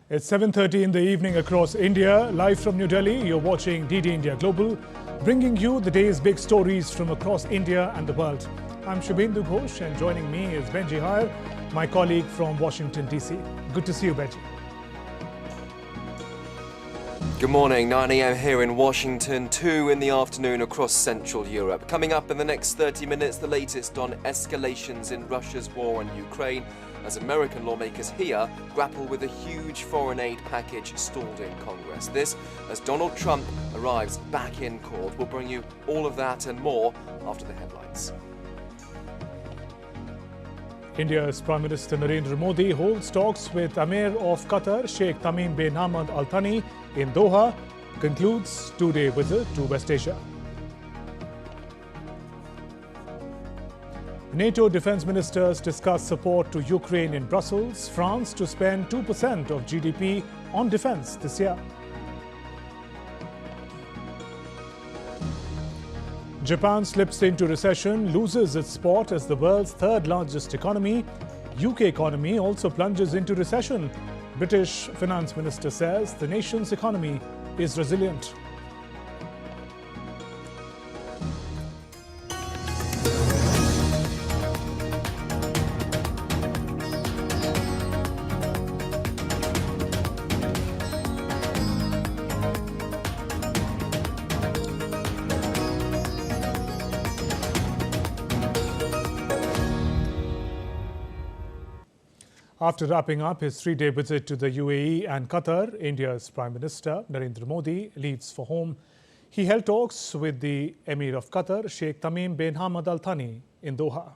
It's 7:30 in the evening across India. Live from New Delhi, you're watching DD India Global, bringing you the day's big stories from across India and the world. I'm Shubhendu Ghosh, and joining me is Benji Hire, my colleague from Washington, D.C. Good to see you, Benji. Good morning, 9 a.m. here in Washington, 2 in the afternoon across Central Europe. Coming up in the next 30 minutes, the latest on escalations in Russia's war on Ukraine, as American lawmakers here grapple with a huge foreign aid package stalled in Congress. This as Donald Trump arrives back in court. We'll bring you all of that and more after the headlines. India's Prime Minister Narendra Modi holds talks with Emir of Qatar, Sheikh Tamim bin Hamad Al Thani in Doha, concludes two-day visit to West Asia. NATO defense ministers discuss support to Ukraine in Brussels. France to spend 2% of GDP on defense this year. Japan slips into recession, loses its spot as the world's third largest economy. UK economy also plunges into recession. British finance minister says the nation's economy is resilient. After wrapping up his three-day visit to the UAE and Qatar, India's Prime Minister Narendra Modi leaves for home. He held talks with the Emir of Qatar, Sheikh Tamim bin Hamad Al Thani, in Doha.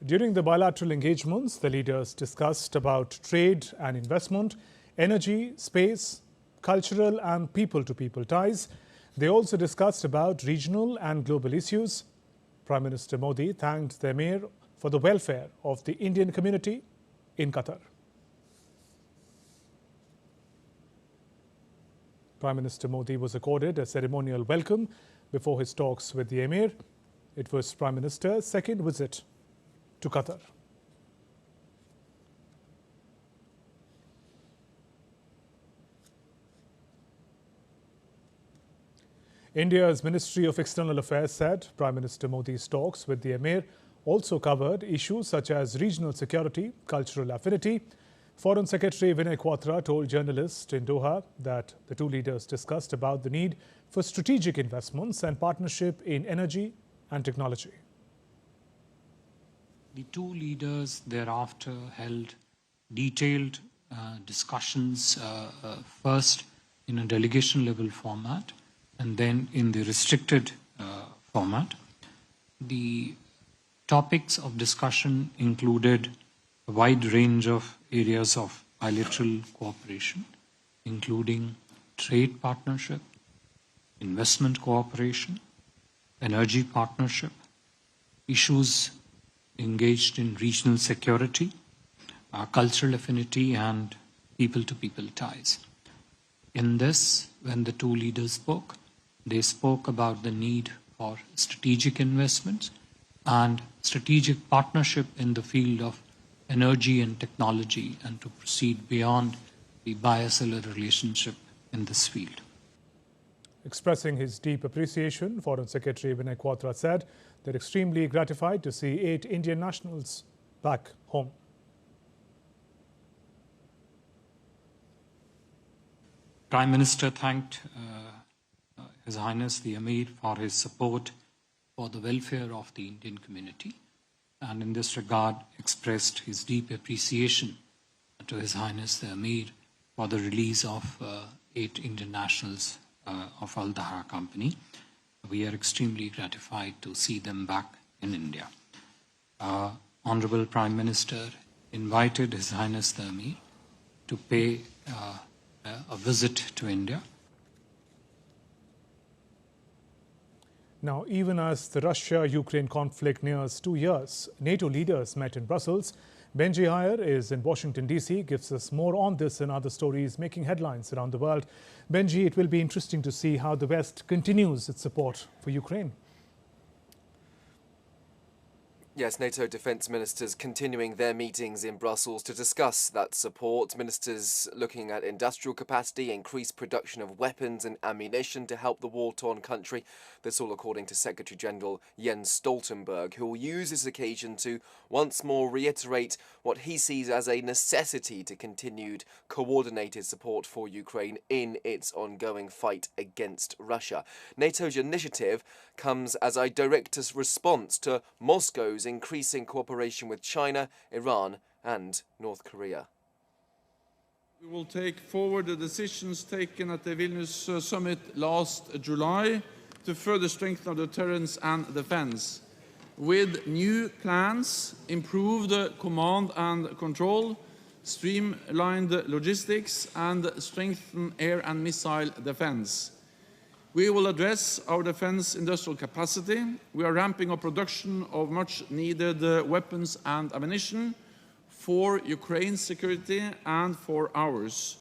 During the bilateral engagements, the leaders discussed about trade and investment, energy, space, cultural and people-to-people ties. They also discussed about regional and global issues. Prime Minister Modi thanked the Emir for the welfare of the Indian community in Qatar. Prime Minister Modi was accorded a ceremonial welcome before his talks with the Emir. It was Prime Minister's second visit to Qatar. India's Ministry of External Affairs said Prime Minister Modi's talks with the Emir also covered issues such as regional security, cultural affinity. Foreign Secretary Vinay Quatra told journalists in Doha that the two leaders discussed about the need for strategic investments and partnership in energy and technology. The two leaders thereafter held detailed discussions, first in a delegation level format and then in the restricted format. The topics of discussion included a wide range of areas of bilateral cooperation, including trade partnership, investment cooperation, energy partnership, issues engaged in regional security, cultural affinity and people-to-people ties. In this, when the two leaders spoke, they spoke about the need for strategic investments and strategic partnership in the field of energy and technology, and to proceed beyond the bilateral relationship in this field. Expressing his deep appreciation, Foreign Secretary Vinay Quatra said they're extremely gratified to see 8 Indian nationals back home. Prime Minister thanked His Highness the Emir for his support for the welfare of the Indian community, and in this regard expressed his deep appreciation to His Highness the Emir for the release of 8 Indian nationals of Al Dahra Company. We are extremely gratified to see them back in India. Honorable Prime Minister invited His Highness the Emir to pay a visit to India. Now, even as the Russia-Ukraine conflict nears 2 years, NATO leaders met in Brussels. Benji Hayer is in Washington, D.C., gives us more on this and other stories making headlines around the world. Benji, it will be interesting to see how the West continues its support for Ukraine. Yes, NATO defence ministers continuing their meetings in Brussels to discuss that support. Ministers looking at industrial capacity, increased production of weapons and ammunition to help the war-torn country. This all according to Secretary-General Jens Stoltenberg, who will use this occasion to once more reiterate what he sees as a necessity to continued coordinated support for Ukraine in its ongoing fight against Russia. NATO's initiative comes as a direct response to Moscow's increasing cooperation with China, Iran and North Korea. We will take forward the decisions taken at the Vilnius summit last July to further strengthen our deterrence and defense. With new plans, improved command and control, streamlined logistics and strengthened air and missile defense. We will address our defense industrial capacity. We are ramping up production of much-needed weapons and ammunition for Ukraine's security and for ours.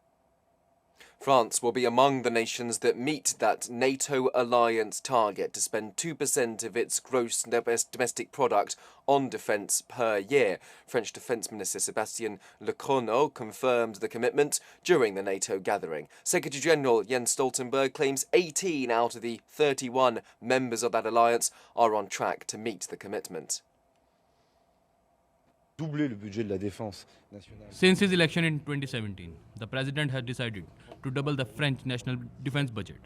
France will be among the nations that meet that NATO alliance target to spend 2% of its gross domestic product on defence per year. French Defence Minister Sébastien Lecornu confirmed the commitment during the NATO gathering. Secretary-General Jens Stoltenberg claims 18 out of the 31 members of that alliance are on track to meet the commitment. Since his election in 2017, the president has decided to double the French national defense budget.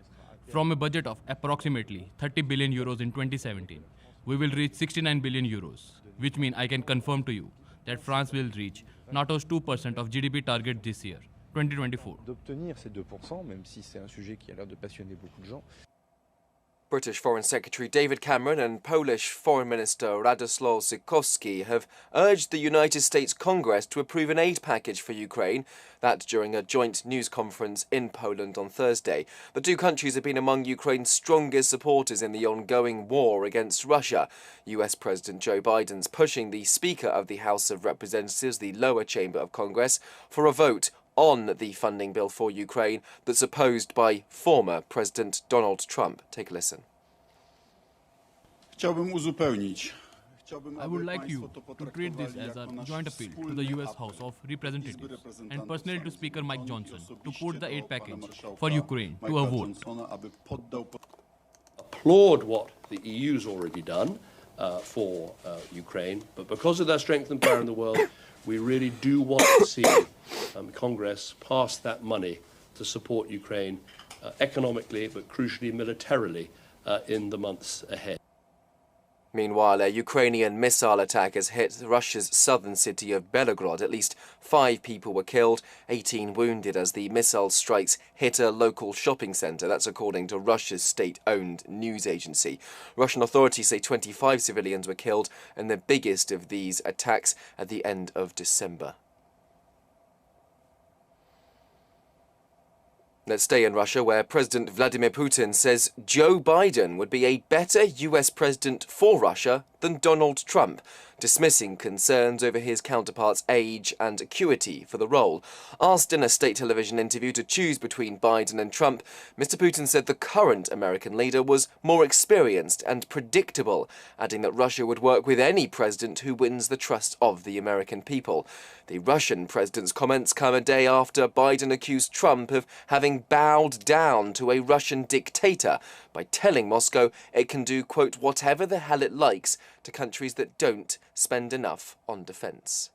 From a budget of approximately 30 billion euros in 2017, we will reach 69 billion euros, which means I can confirm to you that France will reach NATO's 2% of GDP target this year, 2024. D'obtenir ces 2%, même si c'est un sujet qui a l'air de passionner beaucoup de gens. British Foreign Secretary David Cameron and Polish Foreign Minister Radoslaw Sikorski have urged the United States Congress to approve an aid package for Ukraine, that during a joint news conference in Poland on Thursday. The two countries have been among Ukraine's strongest supporters in the ongoing war against Russia. US President Joe Biden's pushing the Speaker of the House of Representatives, the lower chamber of Congress, for a vote on the funding bill for Ukraine that's opposed by former President Donald Trump. Take a listen. I would like you to treat this as a joint appeal to the US House of Representatives and personally to Speaker Mike Johnson to put the aid package for Ukraine to a vote. Applaud what the EU's already done for Ukraine, but because of their strength and power in the world, we really do want to see Congress pass that money to support Ukraine economically, but crucially militarily in the months ahead. Meanwhile, a Ukrainian missile attack has hit Russia's southern city of Belgorod. At least 5 people were killed, 18 wounded as the missile strikes hit a local shopping centre. That's according to Russia's state-owned news agency. Russian authorities say 25 civilians were killed in the biggest of these attacks at the end of December. Let's stay in Russia, where President Vladimir Putin says Joe Biden would be a better US president for Russia than Donald Trump, dismissing concerns over his counterpart's age and acuity for the role. Asked in a state television interview to choose between Biden and Trump, Mr. Putin said the current American leader was more experienced and predictable, adding that Russia would work with any president who wins the trust of the American people. The Russian president's comments come a day after Biden accused Trump of having bowed down to a Russian dictator by telling Moscow it can do, quote, whatever the hell it likes to countries that don't spend enough on defence.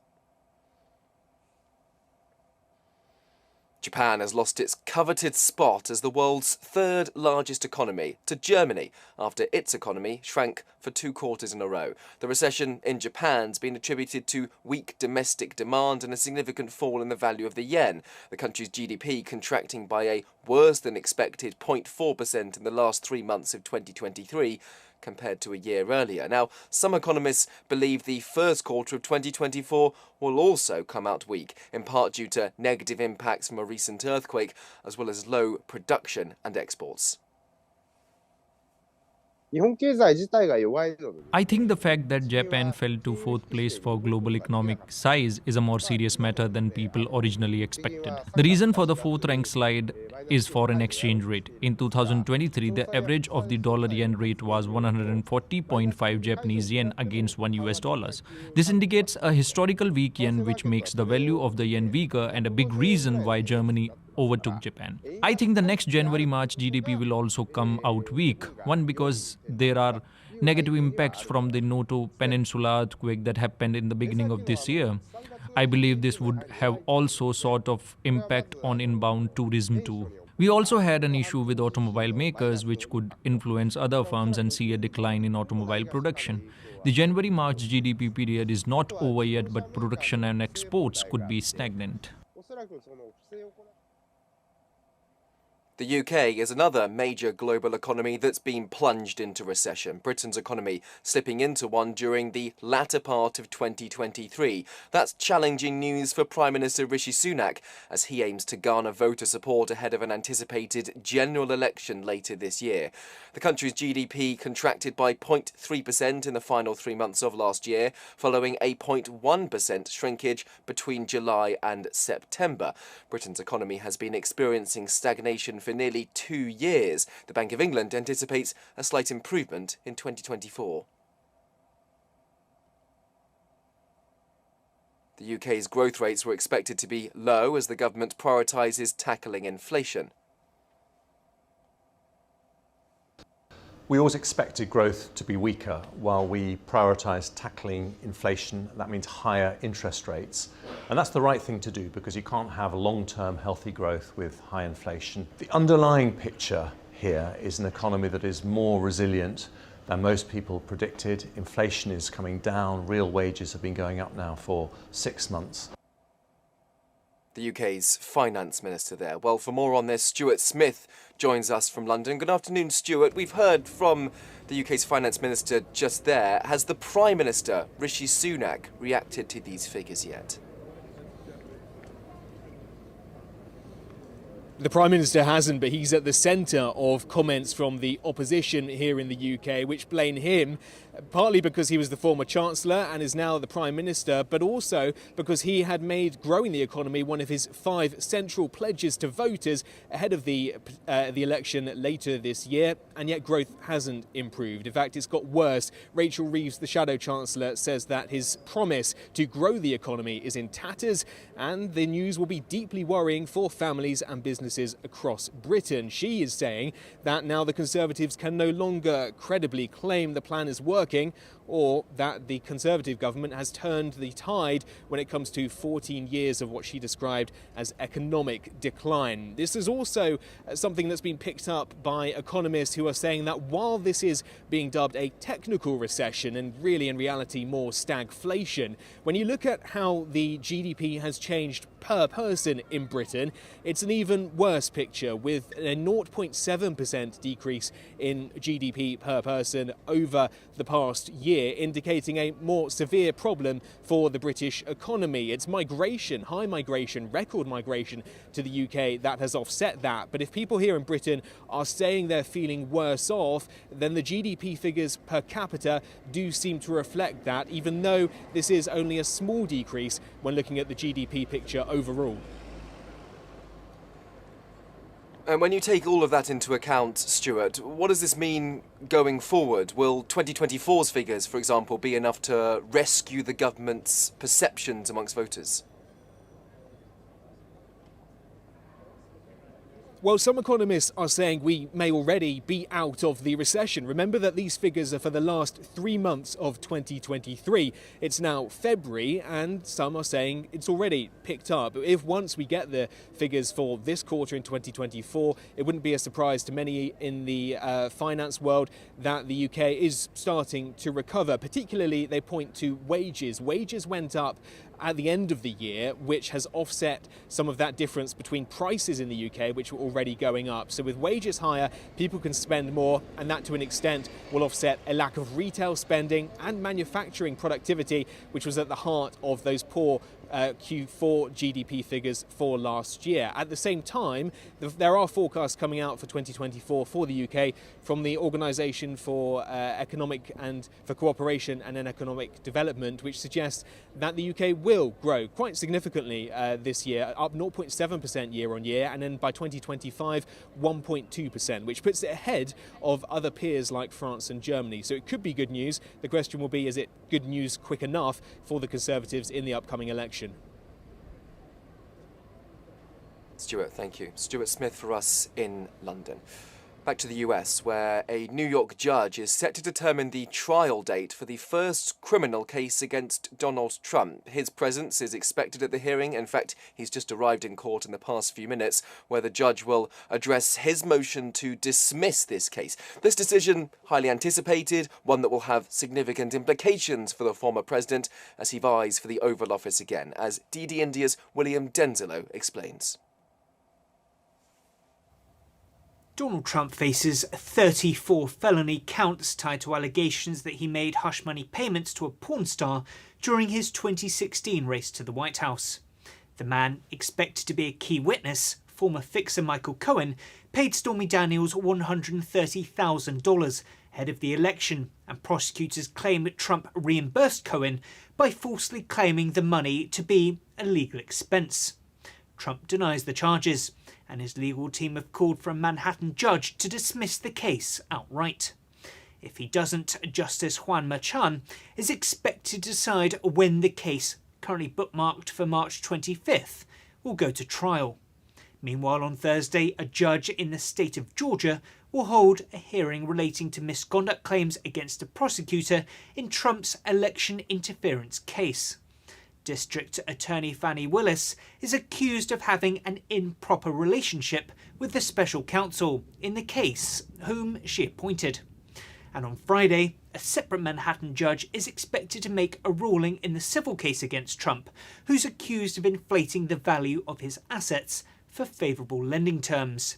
Japan has lost its coveted spot as the world's third largest economy to Germany after its economy shrank for 2 quarters in a row. The recession in Japan's been attributed to weak domestic demand and a significant fall in the value of the yen, the country's GDP contracting by a worse than expected 0.4% in the last 3 months of 2023, compared to a year earlier. Now, some economists believe the first quarter of 2024 will also come out weak, in part due to negative impacts from a recent earthquake, as well as low production and exports. 日本経済自体が弱いので。 I think the fact that Japan fell to fourth place for global economic size is a more serious matter than people originally expected. The reason for the fourth rank slide is foreign exchange rate. In 2023, the average of the dollar-yen rate was 140.5 Japanese yen against $1 US. This indicates a historical weak yen, which makes the value of the yen weaker and a big reason why Germany overtook Japan. I think the next January-March GDP will also come out weak. One, because there are negative impacts from the NATO Peninsula earthquake that happened in the beginning of this year. I believe this would have also sort of impact on inbound tourism too. We also had an issue with automobile makers, which could influence other firms and see a decline in automobile production. The January-March GDP period is not over yet, but production and exports could be stagnant. The UK is another major global economy that's been plunged into recession. Britain's economy slipping into one during the latter part of 2023. That's challenging news for Prime Minister Rishi Sunak as he aims to garner voter support ahead of an anticipated general election later this year. The country's GDP contracted by 0.3% in the final 3 months of last year, following a 0.1% shrinkage between July and September. Britain's economy has been experiencing stagnation for nearly 2 years. The Bank of England anticipates a slight improvement in 2024. The UK's growth rates were expected to be low as the government prioritises tackling inflation. We always expected growth to be weaker while we prioritise tackling inflation. That means higher interest rates. And that's the right thing to do because you can't have long-term healthy growth with high inflation. The underlying picture here is an economy that is more resilient than most people predicted. Inflation is coming down. Real wages have been going up now for 6 months. The UK's Finance Minister there. Well, for more on this, Stuart Smith joins us from London. Good afternoon, Stuart. We've heard from the UK's Finance Minister just there. Has the Prime Minister, Rishi Sunak, reacted to these figures yet? The Prime Minister hasn't, but he's at the centre of comments from the opposition here in the UK, which blame him, partly because he was the former Chancellor and is now the Prime Minister, but also because he had made growing the economy one of his 5 central pledges to voters ahead of the election later this year, and yet growth hasn't improved. In fact, it's got worse. Rachel Reeves, the Shadow Chancellor, says that his promise to grow the economy is in tatters, and the news will be deeply worrying for families and businesses across Britain. She is saying that now the Conservatives can no longer credibly claim the plan is working, or that the Conservative government has turned the tide when it comes to 14 years of what she described as economic decline. This is also something that's been picked up by economists who are saying that while this is being dubbed a technical recession and really in reality more stagflation, when you look at how the GDP has changed per person in Britain, it's an even worse picture with a 0.7% decrease in GDP per person over the past year, indicating a more severe problem for the British economy. It's migration, high migration, record migration to the UK that has offset that. But if people here in Britain are saying they're feeling worse off, then the GDP figures per capita do seem to reflect that, even though this is only a small decrease when looking at the GDP picture overall. And when you take all of that into account, Stuart, what does this mean going forward? Will 2024's figures, for example, be enough to rescue the government's perceptions amongst voters? Well, some economists are saying we may already be out of the recession. Remember that these figures are for the last 3 months of 2023. It's now February, and some are saying it's already picked up. If once we get the figures for this quarter in 2024, it wouldn't be a surprise to many in the finance world that the UK is starting to recover. Particularly, they point to wages. Wages went up at the end of the year, which has offset some of that difference between prices in the UK, which were already going up. So with wages higher, people can spend more, and that to an extent will offset a lack of retail spending and manufacturing productivity, which was at the heart of those poor Q4 GDP figures for last year. At the same time, there are forecasts coming out for 2024 for the UK from the Organisation for Economic and for Cooperation and Economic Development, which suggests that the UK will grow quite significantly this year, up 0.7% year on year, and then by 2025, 1.2%, which puts it ahead of other peers like France and Germany. So it could be good news. The question will be, is it good news quick enough for the Conservatives in the upcoming election? Stuart, thank you. Stuart Smith for us in London. Back to the US, where a New York judge is set to determine the trial date for the first criminal case against Donald Trump. His presence is expected at the hearing. In fact, he's just arrived in court in the past few minutes, where the judge will address his motion to dismiss this case. This decision, highly anticipated, one that will have significant implications for the former president as he vies for the Oval Office again, as DD India's William Denzilo explains. Donald Trump faces 34 felony counts tied to allegations that he made hush money payments to a porn star during his 2016 race to the White House. The man, expected to be a key witness, former fixer Michael Cohen, paid Stormy Daniels $130,000 ahead of the election, and prosecutors claim that Trump reimbursed Cohen by falsely claiming the money to be a legal expense. Trump denies the charges, and his legal team have called for a Manhattan judge to dismiss the case outright. If he doesn't, Justice Juan Merchan is expected to decide when the case, currently bookmarked for March 25th, will go to trial. Meanwhile, on Thursday, a judge in the state of Georgia will hold a hearing relating to misconduct claims against a prosecutor in Trump's election interference case. District Attorney Fani Willis is accused of having an improper relationship with the special counsel in the case, whom she appointed. And on Friday, a separate Manhattan judge is expected to make a ruling in the civil case against Trump, who's accused of inflating the value of his assets for favourable lending terms.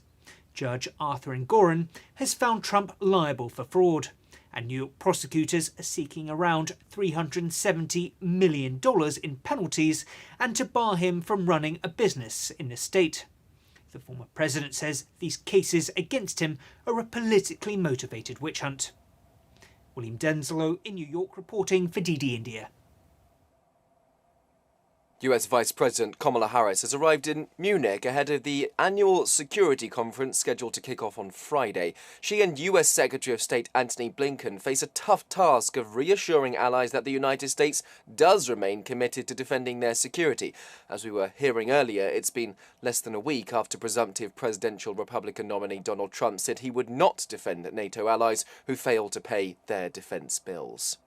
Judge Arthur Engoron has found Trump liable for fraud, and New York prosecutors are seeking around $370 million in penalties and to bar him from running a business in the state. The former president says these cases against him are a politically motivated witch hunt. William Denzilo in New York reporting for DD India. US Vice President Kamala Harris has arrived in Munich ahead of the annual security conference scheduled to kick off on Friday. She and US Secretary of State Antony Blinken face a tough task of reassuring allies that the United States does remain committed to defending their security. As we were hearing earlier, it's been less than a week after presumptive presidential Republican nominee Donald Trump said he would not defend NATO allies who failed to pay their defense bills.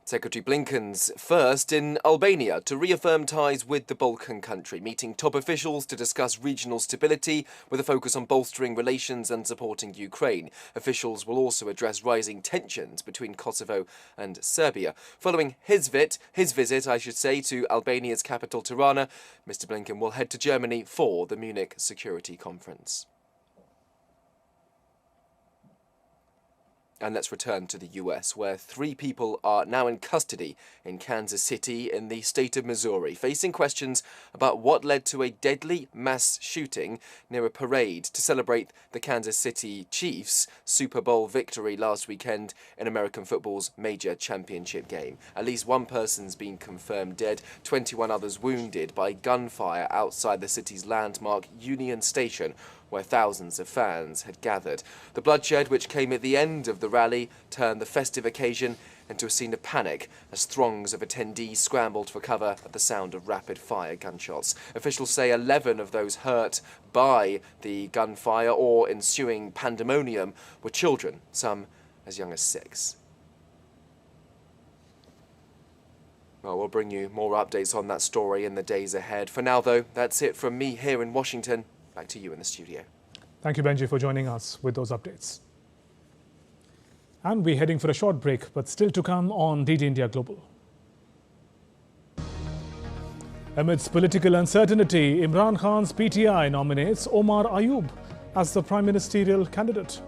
Secretary Blinken's first in Albania to reaffirm ties with the Balkan country, meeting top officials to discuss regional stability with a focus on bolstering relations and supporting Ukraine. Officials will also address rising tensions between Kosovo and Serbia. Following his visit, to Albania's capital Tirana, Mr. Blinken will head to Germany for the Munich Security Conference. And let's return to the US, where 3 people are now in custody in Kansas City in the state of Missouri, facing questions about what led to a deadly mass shooting near a parade to celebrate the Kansas City Chiefs' Super Bowl victory last weekend in American football's major championship game. At least 1 person's been confirmed dead, 21 others wounded by gunfire outside the city's landmark Union Station, where thousands of fans had gathered. The bloodshed, which came at the end of the rally, turned the festive occasion into a scene of panic as throngs of attendees scrambled for cover at the sound of rapid-fire gunshots. Officials say 11 of those hurt by the gunfire or ensuing pandemonium were children, some as young as 6. Well, we'll bring you more updates on that story in the days ahead. For now, though, that's it from me here in Washington. Back to you in the studio. Thank you, Benji, for joining us with those updates. And we're heading for a short break, but still to come on DD India Global. Amidst political uncertainty, Imran Khan's PTI nominates Omar Ayub as the prime ministerial candidate.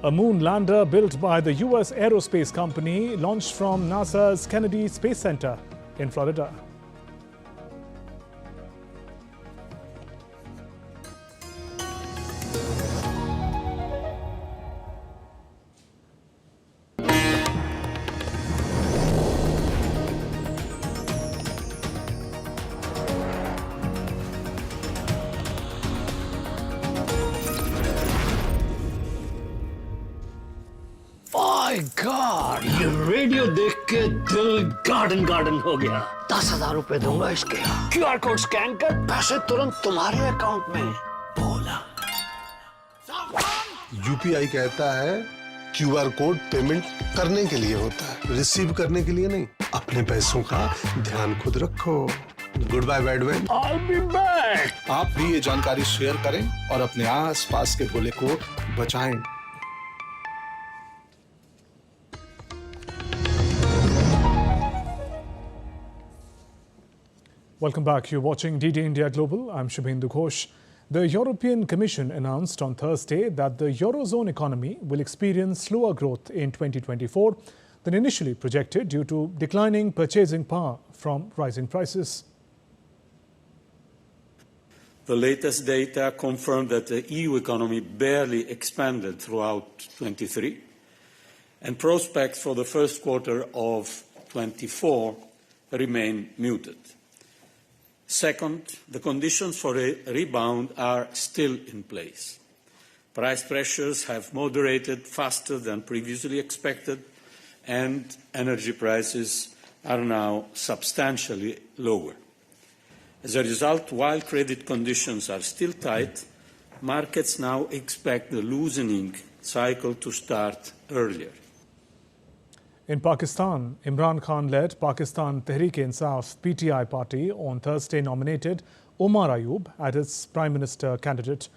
A moon lander built by the US aerospace company launched from NASA's Kennedy Space Center in Florida. God, ये radio देख के दिल garden हो गया। 10,000 रुपए दूंगा इसके। QR code scan कर, पैसे तुरंत तुम्हारे अकाउंट में। बोला। UPI कहता है QR कोड पेमेंट करने के लिए होता है, रिसीव करने के लिए नहीं। अपने पैसों का ध्यान खुद रखो। Good bye bad bye. I'll be back। आप भी ये जानकारी शेयर करें और अपने आस-पास के भोले को बचाएं। Welcome back. You're watching DD India Global. I'm Shubhendu Ghosh. The European Commission announced on Thursday that the Eurozone economy will experience slower growth in 2024 than initially projected due to declining purchasing power from rising prices. The latest data confirmed that the EU economy barely expanded throughout 23, and prospects for the first quarter of 24 remain muted. Second, the conditions for a rebound are still in place. Price pressures have moderated faster than previously expected, and energy prices are now substantially lower. As a result, while credit conditions are still tight, markets now expect the loosening cycle to start earlier. In Pakistan, Imran Khan-led Pakistan Tehreek-e-Insaf PTI party on Thursday nominated Omar Ayub as its Prime Minister candidate.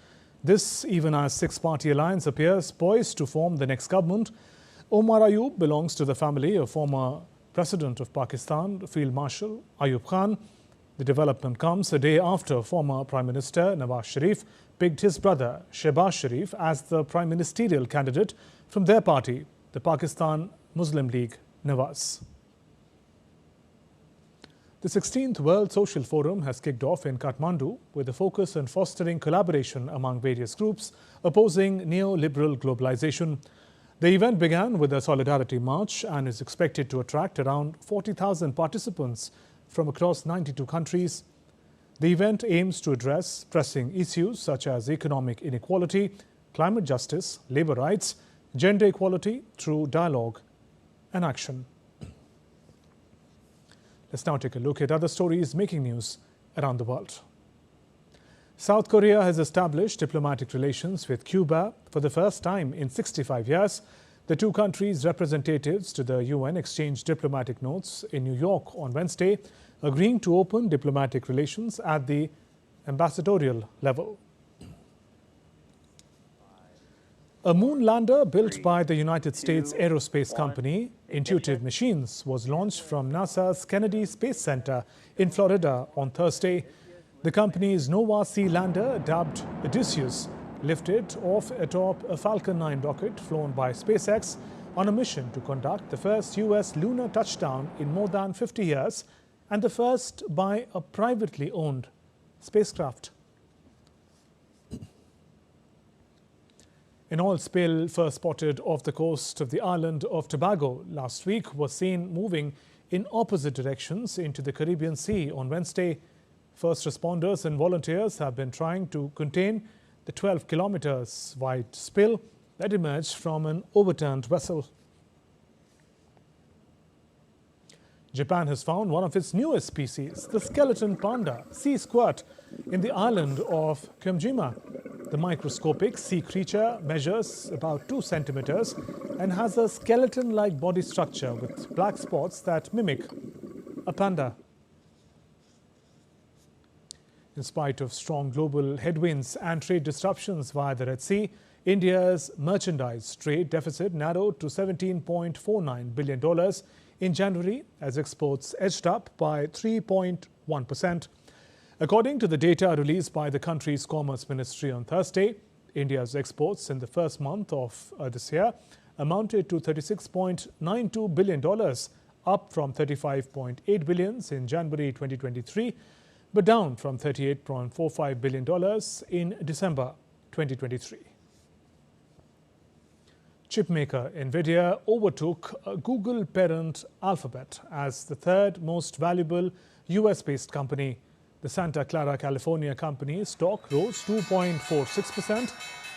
This, even as six-party alliance appears poised to form the next government. Omar Ayub belongs to the family of former President of Pakistan, Field Marshal Ayub Khan. The development comes a day after former Prime Minister Nawaz Sharif picked his brother Shehbaz Sharif as the prime ministerial candidate from their party, the Pakistan Muslim League Nawaz. The 16th World Social Forum has kicked off in Kathmandu with a focus on fostering collaboration among various groups opposing neoliberal globalization. The event began with a solidarity march and is expected to attract around 40,000 participants from across 92 countries. The event aims to address pressing issues such as economic inequality, climate justice, labor rights, gender equality through dialogue and action. Let's now take a look at other stories making news around the world. South Korea has established diplomatic relations with Cuba for the first time in 65 years. The two countries' representatives to the UN exchanged diplomatic notes in New York on Wednesday, agreeing to open diplomatic relations at the ambassadorial level. A moon lander built by the United States aerospace company Intuitive Machines was launched from NASA's Kennedy Space Center in Florida on Thursday. The company's Nova C lander, dubbed Odysseus, lifted off atop a Falcon 9 rocket flown by SpaceX on a mission to conduct the first US lunar touchdown in more than 50 years and the first by a privately owned spacecraft. An oil spill first spotted off the coast of the island of Tobago last week was seen moving in opposite directions into the Caribbean Sea on Wednesday. First responders and volunteers have been trying to contain the 12 kilometers wide spill that emerged from an overturned vessel. Japan has found one of its newest species, the skeleton panda, sea squirt, in the island of Kyojima. The microscopic sea creature measures about 2 centimeters and has a skeleton-like body structure with black spots that mimic a panda. In spite of strong global headwinds and trade disruptions via the Red Sea, India's merchandise trade deficit narrowed to $17.49 billion in January as exports edged up by 3.1%. According to the data released by the country's Commerce Ministry on Thursday, India's exports in the first month of this year amounted to $36.92 billion, up from $35.8 billion in January 2023, but down from $38.45 billion in December 2023. Chipmaker NVIDIA overtook Google parent Alphabet as the third most valuable US-based company. The Santa Clara, California company's stock rose 2.46%,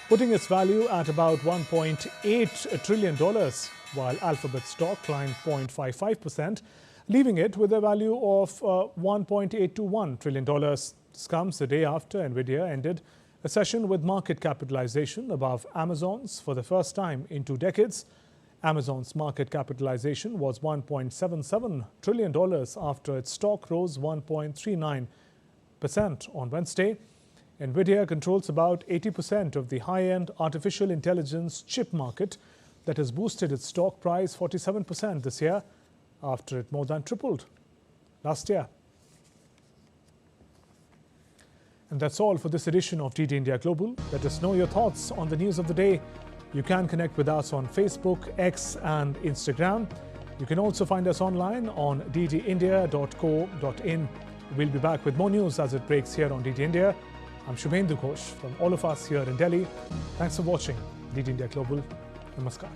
putting its value at about $1.8 trillion, while Alphabet's stock climbed 0.55%, leaving it with a value of $1.821 trillion. This comes the day after NVIDIA ended a session with market capitalization above Amazon's for the first time in 2 decades. Amazon's market capitalization was $1.77 trillion after its stock rose 1.39% on Wednesday. NVIDIA controls about 80% of the high-end artificial intelligence chip market that has boosted its stock price 47% this year after it more than tripled last year. And that's all for this edition of DD India Global. Let us know your thoughts on the news of the day. You can connect with us on Facebook, X and Instagram. You can also find us online on ddindia.co.in. We'll be back with more news as it breaks here on DD India. I'm Shubhendu Ghosh from all of us here in Delhi. Thanks for watching DD India Global. Namaskar.